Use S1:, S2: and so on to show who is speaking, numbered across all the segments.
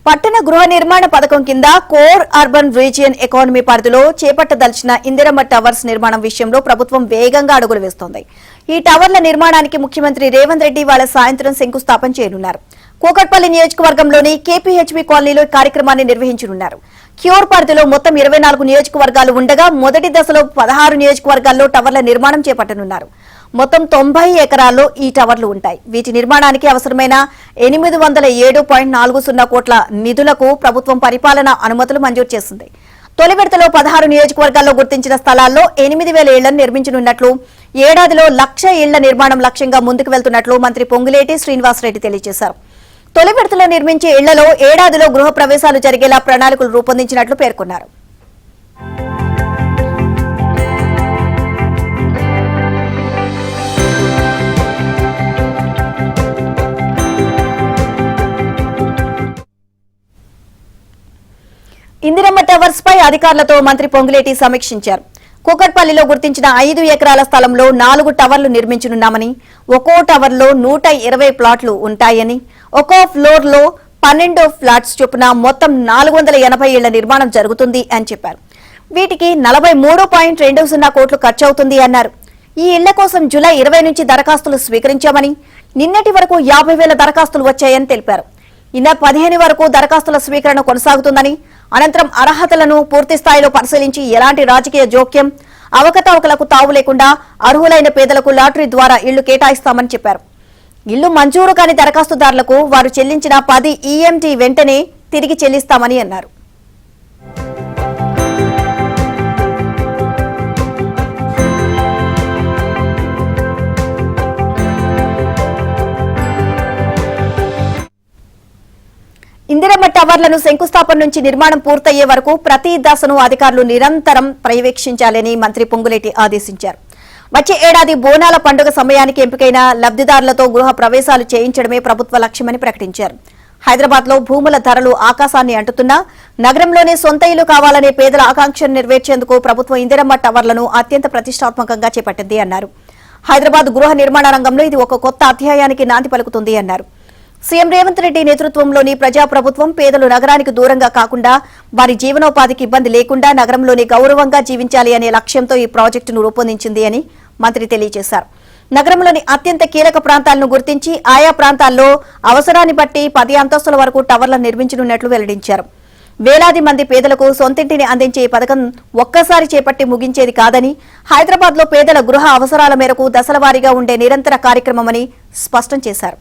S1: పట్టణ గృహ నిర్మాణ పథకం కింద కోర్ అర్బన్ రీజియన్ ఎకానమీ పరిధిలో చేపట్టదలిచిన ఇందిరమ్మ టవర్స్ నిర్మాణం విషయంలో ప్రభుత్వం వేగంగా అడుగులు వేస్తోంది. ఈ టవర్ల నిర్మాణానికి ముఖ్యమంత్రి రేవంత్ రెడ్డి వాళ్ళ సాయంత్రం శంకుస్థాపన చేయనున్నారు. కూకట్పల్లి నియోజకవర్గంలోని కేపీహెచ్బీ కాలనీలో ఈ కార్యక్రమాన్ని నిర్వహించనున్నారు. క్యూర్ పరిధిలో మొత్తం 24 నియోజకవర్గాలు ఉండగా మొదటి దశలో 16 నియోజకవర్గాల్లో టవర్ల నిర్మాణం చేపట్టనున్నారు. మొత్తం 90 ఎకరాల్లో ఈ టవర్లు ఉంటాయి. వీటి నిర్మాణానికి అవసరమైన 807.40 కోట్ల నిధులకు ప్రభుత్వం పరిపాలనా అనుమతులు మంజూరు చేసింది. తొలి విడతలో 16 నియోజకవర్గాల్లో గుర్తించిన స్థలాల్లో 8,000 ఇళ్లను నిర్మించనున్నట్లు, ఏడాదిలో 1,00,000 ఇళ్ల నిర్మాణం లక్ష్యంగా ముందుకు వెళ్తున్నట్లు మంత్రి పొంగులేటి శ్రీనివాసరెడ్డి తెలియజేశారు. తొలి విడతలో నిర్మించే ఇళ్లలో ఏడాదిలో గృహ ప్రవేశాలు జరిగేలా ప్రణాళికలు రూపొందించినట్లు పేర్కొన్నారు. ఇందిరమ్మ టవర్స్ పై అధికారులతో మంత్రి పొంగులేటి సమీక్షించారు. కూకట్పల్లిలో గుర్తించిన 5 ఎకరాల స్థలంలో 4 టవర్లు నిర్మించనున్నామని, ఒక్కో టవర్లో 120 ప్లాట్లు ఉంటాయని, ఒక్కో ఫ్లోర్ లో 12 ఫ్లాట్స్ చొప్పున మొత్తం 480 ఇళ్ల నిర్మాణం జరుగుతుంది అని చెప్పారు. వీటికి 43.20 కోట్లు ఖర్చవుతుంది అన్నారు. ఈ ఇళ్ల కోసం జూలై 20 నుంచి దరఖాస్తులు స్వీకరించామని, నిన్నటి వరకు 50,000 దరఖాస్తులు వచ్చాయని తెలిపారు. ఈ నెల 15 వరకు దరఖాస్తుల స్వీకరణ కొనసాగుతుందని, అనంతరం అర్హతలను పూర్తి స్థాయిలో పరిశీలించి ఎలాంటి రాజకీయ జోక్యం, అవకతవకలకు తావు లేకుండా అర్హులైన పేదలకు లాటరీ ద్వారా ఇళ్లు కేటాయిస్తామని చెప్పారు. ఇళ్లు మంజూరు కాని దరఖాస్తుదారులకు వారు చెల్లించిన 10 ఈఎంటీ వెంటనే తిరిగి చెల్లిస్తామని అన్నారు. ఇందిరమ్మ టవర్లను శంకుస్థాపన నుంచి నిర్మాణం పూర్తయ్యే వరకు ప్రతి దశను అధికారులు నిరంతరం పర్యవేక్షించాలని మంత్రి పొంగులేటి ఆదేశించారు. వచ్చే ఏడాది బోనాల పండుగ సమయానికి ఎంపికైన లబ్దిదారులతో గృహ ప్రవేశాలు చేయించడమే ప్రభుత్వ లక్ష్యమని ప్రకటించారు. హైదరాబాద్ లో భూముల ధరలు ఆకాశాన్ని అంటుతున్నా నగరంలోనే సొంత ఇల్లు కావాలనే పేదల ఆకాంక్షను నెరవేర్చేందుకు ప్రభుత్వం ఇందిరమ్మ టవర్లను అత్యంత ప్రతిష్టాత్మకంగా చేపట్టింది అన్నారు. హైదరాబాద్ గృహ నిర్మాణ రంగంలో ఇది ఒక కొత్త అధ్యాయానికి నాంది పలుకుతుంది అన్నారు. సీఎం రేవంత్ రెడ్డి నేతృత్వంలోని ప్రజాప్రభుత్వం పేదలు నగరానికి దూరంగా కాకుండా వారి జీవనోపాధికి ఇబ్బంది లేకుండా నగరంలోని గౌరవంగా జీవించాలి అనే లక్ష్యంతో ఈ ప్రాజెక్టును రూపొందించింది అని మంత్రి తెలియజేశారు. నగరంలోని అత్యంత కీలక ప్రాంతాలను గుర్తించి ఆయా ప్రాంతాల్లో అవసరాన్ని బట్టి 10 అంతస్తుల వరకు టవర్లను నిర్మించనున్నట్లు వెల్లడించారు. వేలాది మంది పేదలకు సొంతింటిని అందించే ఈ పథకం ఒక్కసారి చేపట్టి ముగించేది కాదని, హైదరాబాద్ లో పేదల గృహ అవసరాల మేరకు దశలవారీగా ఉండే నిరంతర కార్యక్రమమని స్పష్టం చేశారు.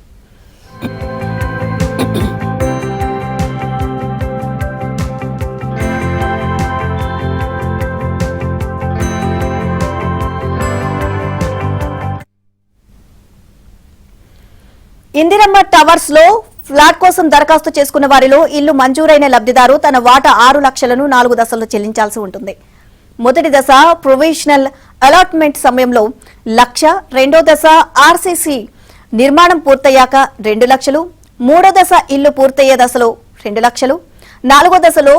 S1: ఇందిరమ్మ టవర్స్ లో ఫ్లాట్ కోసం దరఖాస్తు చేసుకున్న వారిలో ఇల్లు మంజూరైన లబ్దిదారు తన వాటా 6 లక్షలను 4 దశల్లో చెల్లించాల్సి ఉంటుంది. మొదటి దశ ప్రొవిజనల్ అలాట్మెంట్ సమయంలో 1,00,000, రెండో దశ ఆర్సీసీ నిర్మాణం పూర్తయ్యాక 2 లక్షలు, మూడో దశ ఇల్లు పూర్తయ్యే దశలో 2 లక్షలు, నాలుగో దశలో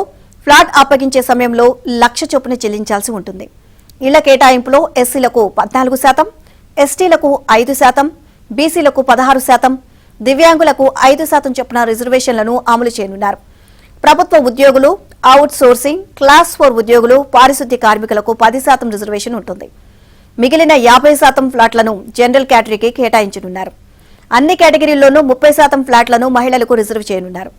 S1: ఫ్లాట్ అప్పగించే సమయంలో 1,00,000 చొప్పున చెల్లించాల్సి ఉంటుంది. ఇళ్ల కేటాయింపులో ఎస్సీలకు 14%, ఎస్టీలకు 5%, బీసీలకు 16%, దివ్యాంగులకు 5% చొప్పున రిజర్వేషన్లను అమలు చేయనున్నారు. ప్రభుత్వ ఉద్యోగులు, అవుట్ సోర్సింగ్, క్లాస్ 4 ఉద్యోగులు, పారిశుద్ధ్య కార్మికులకు 10% రిజర్వేషన్ ఉంటుంది. మిగిలిన 50% ఫ్లాట్లను జనరల్ కేటగిరీకి కేటాయించనున్నారు. అన్ని కేటగిరీల్లోనూ 30% ఫ్లాట్లను మహిళలకు రిజర్వ్ చేయనున్నారు.